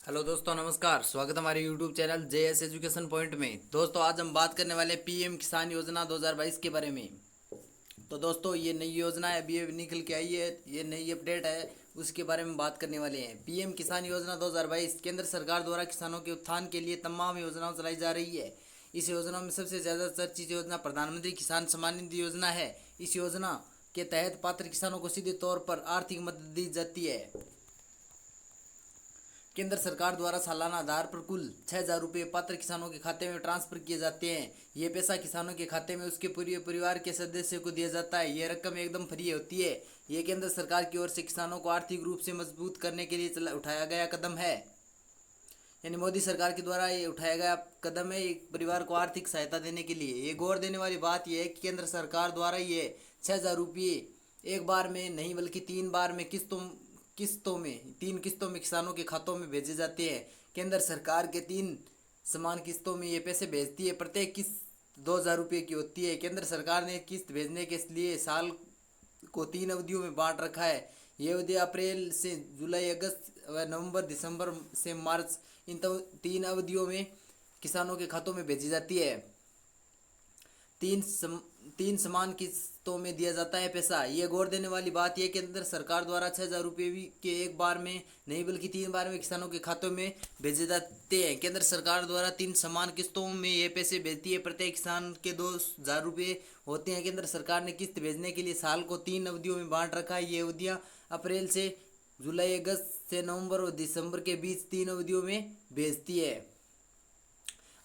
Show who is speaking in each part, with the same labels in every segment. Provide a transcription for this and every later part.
Speaker 1: Hello दोस्तों, नमस्कार। स्वागत है हमारे YouTube channel JS education point में। दोस्तों, आज हम बात करने वाले पीएम किसान योजना 2022 के बारे में। तो दोस्तों, ये नई योजना है, अभी निकल के आई है, ये नई अपडेट है, उसके बारे में बात करने वाले हैं। पीएम किसान योजना 2022 केंद्र सरकार द्वारा किसानों के उत्थान के लिए तमाम योजनाएं चलाई जा रही है। इस योजना में सबसे ज़्यादा चर्चित योजना प्रधानमंत्री किसान सम्मान निधि योजना है। इस योजना के तहत पात्र किसानों को सीधे तौर पर आर्थिक मदद दी जाती है। केंद्र सरकार द्वारा सालाना आधार पर कुल 6,000 रुपये पात्र किसानों के खाते में ट्रांसफर किए जाते हैं। ये पैसा किसानों के खाते में उसके पूरे परिवार के सदस्य को दिया जाता है। ये रकम एकदम फ्री होती है। ये केंद्र सरकार की ओर से किसानों को आर्थिक रूप से मजबूत करने के लिए उठाया गया कदम है। यानी मोदी सरकार के द्वारा ये उठाया गया कदम है, एक परिवार को आर्थिक सहायता देने के लिए। ये गौर देने वाली बात यह है कि केंद्र सरकार द्वारा ये 6,000 रुपये एक बार में नहीं बल्कि 3 बार में तीन किस्तों में किसानों के खातों में भेजे जाते हैं। केंद्र सरकार के 3 समान किस्तों में ये पैसे भेजती है। प्रत्येक किस्त 2,000 रुपये की होती है। केंद्र सरकार ने किस्त भेजने के लिए साल को 3 अवधियों में बांट रखा है। ये अवधि अप्रैल से जुलाई, अगस्त व नवंबर, दिसंबर से मार्च, इन 3 अवधियों में किसानों के खातों में भेजी जाती है। तीन सम, तीन समान किस्तों में दिया जाता है पैसा। ये गौर देने वाली बात यह केंद्र सरकार द्वारा 6,000 रुपये के एक बार में नहीं बल्कि 3 बार में किसानों के खातों में भेजे जाते हैं। केंद्र सरकार द्वारा 3 समान किस्तों में ये पैसे भेजती है। प्रत्येक किसान के 2,000 रुपये होते हैं। केंद्र सरकार ने किस्त भेजने के लिए साल को 3 अवधियों में बांट रखा है। ये अवधियाँ अप्रैल से जुलाई, अगस्त से नवंबर और दिसंबर के बीच 3 अवधियों में भेजती है।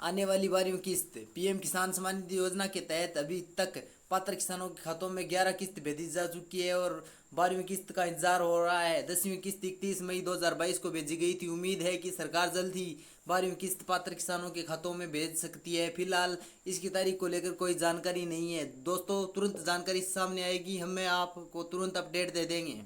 Speaker 1: आने वाली बारहवीं किस्त। पीएम किसान सम्मान निधि योजना के तहत अभी तक पात्र किसानों के खातों में 11 किस्त भेजी जा चुकी है और 12वीं किस्त का इंतजार हो रहा है। 10वीं किस्त 31 मई 2022 को भेजी गई थी। उम्मीद है कि सरकार जल्द ही 12वीं किस्त पात्र किसानों के खातों में भेज सकती है। फिलहाल इसकी तारीख को लेकर कोई जानकारी नहीं है। दोस्तों, तुरंत जानकारी सामने आएगी, हमें आपको तुरंत अपडेट दे देंगे।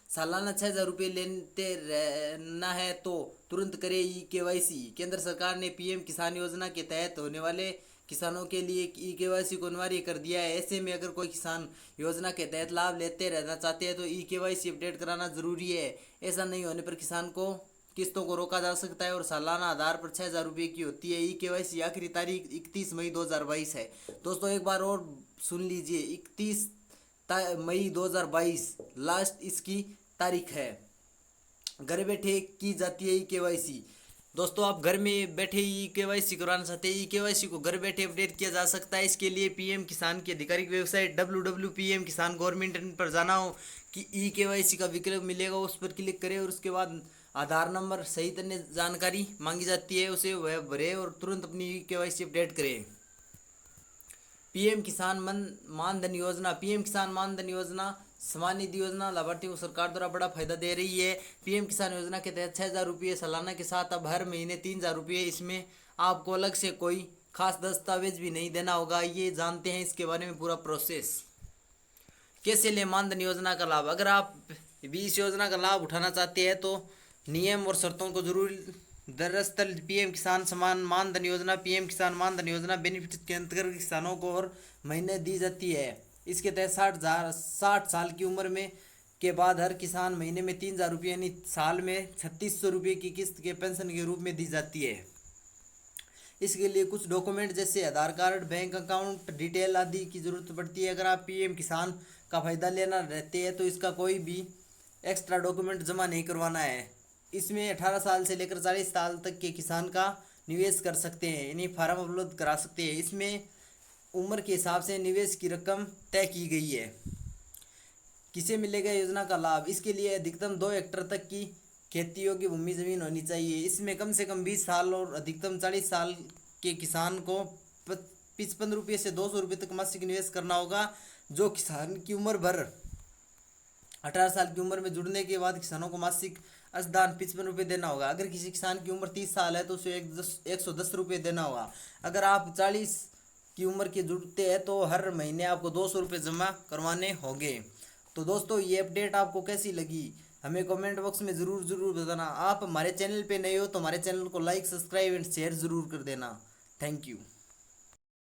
Speaker 1: सालाना 6,000 रुपये लेते रहना है तो तुरंत करें KYC। केंद्र सरकार ने पीएम किसान योजना के तहत होने वाले किसानों के लिए KYC को अनिवार्य कर दिया है। ऐसे में अगर कोई किसान योजना के तहत लाभ लेते रहना चाहते हैं तो KYC अपडेट कराना जरूरी है। ऐसा नहीं होने पर किसान को किस्तों को रोका जा सकता है और सालाना आधार पर 6,000 रुपये की होती है। KYC आखिरी तारीख 31 मई 2022 है। दोस्तों, एक बार और सुन लीजिए, 31 मई 2022 लास्ट इसकी तारीख है। घर बैठे की जाती है KYC। दोस्तों, आप घर में बैठे ही KYC करवाना चाहते हैं, KYC को घर बैठे अपडेट किया जा सकता है। इसके लिए पीएम किसान की आधिकारिक वेबसाइट www.pm-kisan गवर्नमेंट पर जाना हो कि KYC का विकल्प मिलेगा, उस पर क्लिक करें और उसके बाद आधार नंबर सहित अन्य जानकारी मांगी जाती है, उसे वह भरें और तुरंत अपनी KYC अपडेट करें। पीएम किसान मानधन योजना। पीएम किसान मानधन योजना सम्मान निधि योजना लाभार्थियों को सरकार द्वारा बड़ा फायदा दे रही है। पीएम किसान योजना के तहत 6,000 रुपये सालाना के साथ अब हर महीने 3,000 रुपये। इसमें आपको अलग से कोई खास दस्तावेज भी नहीं देना होगा। ये जानते हैं इसके बारे में पूरा प्रोसेस। कैसे ले मानधन योजना का लाभ। अगर आप भी इस योजना का लाभ उठाना चाहते हैं तो नियम और शर्तों को जरूर। दरअसल पीएम किसान सम्मान मानधन योजना पीएम किसान मानधन योजना बेनिफिट के अंतर्गत किसानों को हर महीने दी जाती है। इसके तहत 60 साल की उम्र में के बाद हर किसान महीने में 3,000 रुपये यानी साल में 3,600 रुपये की किस्त के पेंशन के रूप में दी जाती है। इसके लिए कुछ डॉक्यूमेंट जैसे आधार कार्ड, बैंक अकाउंट डिटेल आदि की ज़रूरत पड़ती है। अगर आप पीएम किसान का फ़ायदा लेना रहते हैं तो इसका कोई भी एक्स्ट्रा डॉक्यूमेंट जमा नहीं करवाना है। इसमें 18 साल से लेकर 40 साल तक के किसान का निवेश कर सकते हैं, यानी फार्म अपलोड करा सकते हैं। इसमें उम्र के हिसाब से निवेश की रकम तय की गई है। किसे मिलेगा योजना का लाभ। इसके लिए अधिकतम 2 हेक्टेयर तक की खेती योग्य भूमि जमीन होनी चाहिए। इसमें कम से कम 20 साल और अधिकतम 40 साल के किसान को 55 रुपये से 200 रुपये तक मासिक निवेश करना होगा। जो किसान की उम्र भर 18 साल की उम्र में जुड़ने के बाद किसानों को मासिक अंशदान 55 रुपये देना होगा। अगर किसी किसान की उम्र 30 साल है तो उसे 110 रुपये देना होगा। अगर आप 40 की उम्र के जुड़ते हैं तो हर महीने आपको 200 रुपये जमा करवाने होंगे। तो दोस्तों, ये अपडेट आपको कैसी लगी हमें कमेंट बॉक्स में ज़रूर बताना। आप हमारे चैनल पे नए हो तो हमारे चैनल को लाइक, सब्सक्राइब एंड शेयर ज़रूर कर देना। Thank you.